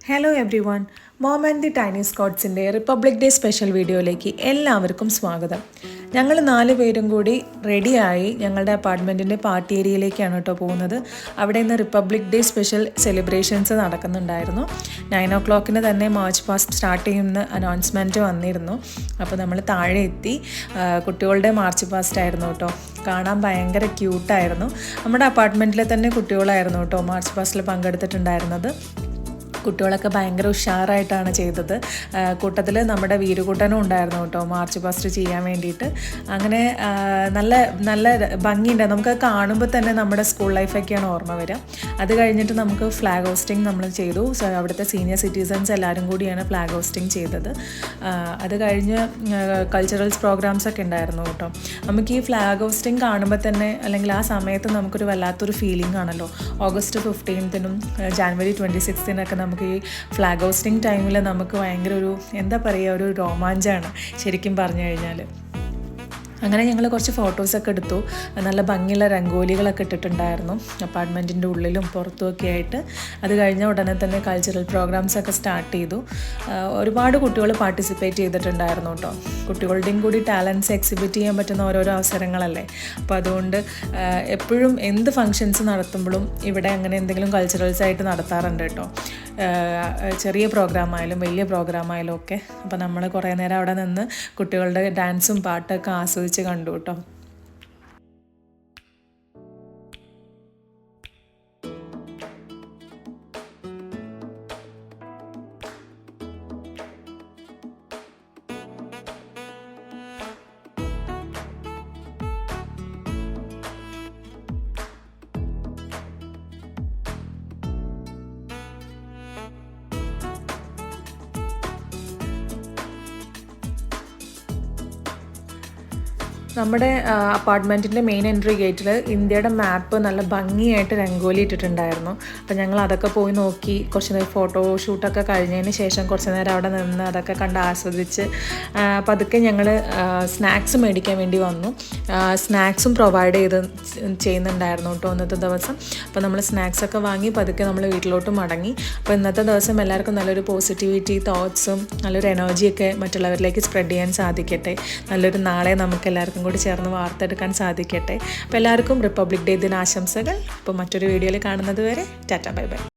Hello everyone, mom and the tiny സ്കോട്ട്സിൻ്റെ republic day special വീഡിയോയിലേക്ക് എല്ലാവർക്കും സ്വാഗതം. ഞങ്ങൾ 4 പേരും കൂടി റെഡിയായി ഞങ്ങളുടെ അപ്പാർട്ട്മെൻറ്റിൻ്റെ പാർട്ടി ഏരിയയിലേക്കാണ് കേട്ടോ പോകുന്നത്. അവിടെ നിന്ന് റിപ്പബ്ലിക് ഡേ സ്പെഷ്യൽ സെലിബ്രേഷൻസ് നടക്കുന്നുണ്ടായിരുന്നു. 9 o'clock തന്നെ മാർച്ച് പാസ്റ്റ് സ്റ്റാർട്ട് ചെയ്യുന്ന അനൗൺസ്മെൻറ്റ് വന്നിരുന്നു. അപ്പോൾ നമ്മൾ താഴെ എത്തി. കുട്ടികളുടെ മാർച്ച് പാസ്റ്റ് ആയിരുന്നു കേട്ടോ. കാണാൻ ഭയങ്കര ക്യൂട്ടായിരുന്നു. നമ്മുടെ അപ്പാർട്ട്മെൻറ്റിലെ തന്നെ കുട്ടികളായിരുന്നു കേട്ടോ മാർച്ച് പാസ്റ്റിൽ പങ്കെടുത്തിട്ടുണ്ടായിരുന്നത്. കുട്ടികളൊക്കെ ഭയങ്കര ഉഷാറായിട്ടാണ് ചെയ്തത്. കൂട്ടത്തിൽ നമ്മുടെ വീരുകൂട്ടനും ഉണ്ടായിരുന്നു കേട്ടോ മാർച്ച് പാസ്റ്റ് ചെയ്യാൻ വേണ്ടിയിട്ട്. അങ്ങനെ നല്ല നല്ല ഭംഗിയുണ്ട്. നമുക്ക് കാണുമ്പോൾ തന്നെ നമ്മുടെ സ്കൂൾ ലൈഫൊക്കെയാണ് ഓർമ്മ വരിക. അത് കഴിഞ്ഞിട്ട് നമുക്ക് ഫ്ലാഗ് ഹോസ്റ്റിംഗ് നമ്മൾ ചെയ്തു. അവിടുത്തെ സീനിയർ സിറ്റിസൺസ് എല്ലാവരും കൂടിയാണ് ഫ്ലാഗ് ഹോസ്റ്റിംഗ് ചെയ്തത്. അത് കഴിഞ്ഞ് കൾച്ചറൽസ് പ്രോഗ്രാംസ് ഒക്കെ ഉണ്ടായിരുന്നു കേട്ടോ. നമുക്ക് ഈ ഫ്ലാഗ് ഹോസ്റ്റിംഗ് കാണുമ്പോൾ തന്നെ, അല്ലെങ്കിൽ ആ സമയത്ത് നമുക്കൊരു വല്ലാത്തൊരു ഫീലിംഗ് ആണല്ലോ. August 15th January 26th നമുക്ക് ഈ ഫ്ലാഗ് ഹോസ്റ്റിംഗ് ടൈമിൽ നമുക്ക് ഭയങ്കര ഒരു എന്താ പറയുക, ഒരു രോമാഞ്ചമാണ് ശരിക്കും പറഞ്ഞു കഴിഞ്ഞാൽ. അങ്ങനെ ഞങ്ങൾ കുറച്ച് ഫോട്ടോസൊക്കെ എടുത്തു. നല്ല ഭംഗിയുള്ള രംഗോലികളൊക്കെ ഇട്ടിട്ടുണ്ടായിരുന്നു അപ്പാർട്ട്മെൻറ്റിൻ്റെ ഉള്ളിലും പുറത്തുമൊക്കെ ആയിട്ട്. അത് കഴിഞ്ഞ ഉടനെ തന്നെ കൾച്ചറൽ പ്രോഗ്രാംസൊക്കെ സ്റ്റാർട്ട് ചെയ്തു. ഒരുപാട് കുട്ടികൾ പാർട്ടിസിപ്പേറ്റ് ചെയ്തിട്ടുണ്ടായിരുന്നു കേട്ടോ. കുട്ടികളുടെയും കൂടി ടാലൻസ് എക്സിബിറ്റ് ചെയ്യാൻ പറ്റുന്ന ഓരോരോ അവസരങ്ങളല്ലേ. അപ്പോൾ അതുകൊണ്ട് എപ്പോഴും എന്ത് ഫങ്ഷൻസ് നടത്തുമ്പോഴും ഇവിടെ അങ്ങനെ എന്തെങ്കിലും കൾച്ചറൽസ് ആയിട്ട് നടത്താറുണ്ട് കേട്ടോ. ചെറിയ പ്രോഗ്രാമായാലും വലിയ പ്രോഗ്രാമായാലും ഒക്കെ. അപ്പോൾ നമ്മൾ കുറേ നേരം അവിടെ നിന്ന് കുട്ടികളുടെ ഡാൻസും പാട്ടൊക്കെ ആസ്വദിച്ച് കണ്ടു കേട്ടോ. നമ്മുടെ അപ്പാർട്ട്മെൻറ്റിൻ്റെ മെയിൻ എൻട്രി ഗേറ്റിൽ ഇന്ത്യയുടെ മാപ്പ് നല്ല ഭംഗിയായിട്ട് രംഗോലി ഇട്ടിട്ടുണ്ടായിരുന്നു. അപ്പോൾ ഞങ്ങൾ അതൊക്കെ പോയി നോക്കി. കുറച്ച് നേരം ഫോട്ടോഷൂട്ടൊക്കെ കഴിഞ്ഞതിന് ശേഷം കുറച്ച് നേരം അവിടെ നിന്ന് അതൊക്കെ കണ്ട് ആസ്വദിച്ച് പതുക്കെ ഞങ്ങൾ സ്നാക്സ് മേടിക്കാൻ വേണ്ടി വന്നു. സ്നാക്സും പ്രൊവൈഡ് ചെയ്യുന്നുണ്ടായിരുന്നു കേട്ടോ ഇന്നത്തെ ദിവസം. അപ്പോൾ നമ്മൾ സ്നാക്സൊക്കെ വാങ്ങി പതുക്കെ നമ്മൾ വീട്ടിലോട്ട് മടങ്ങി. അപ്പോൾ ഇന്നത്തെ ദിവസം എല്ലാവർക്കും നല്ലൊരു പോസിറ്റിവിറ്റി തോട്ട്സും നല്ലൊരു എനർജിയൊക്കെ മറ്റുള്ളവരിലേക്ക് സ്പ്രെഡ് ചെയ്യാൻ സാധിക്കട്ടെ. നല്ലൊരു നാളെ നമുക്ക് എല്ലാവർക്കും കൂടി ചേർന്ന് വാർത്തെടുക്കാൻ സാധിക്കട്ടെ. അപ്പോൾ എല്ലാവർക്കും റിപ്പബ്ലിക് ഡേ ദിനാശംസകൾ. അപ്പോൾ മറ്റൊരു വീഡിയോയിൽ കാണുന്നത് വരെ ടാറ്റ ബൈ ബൈ.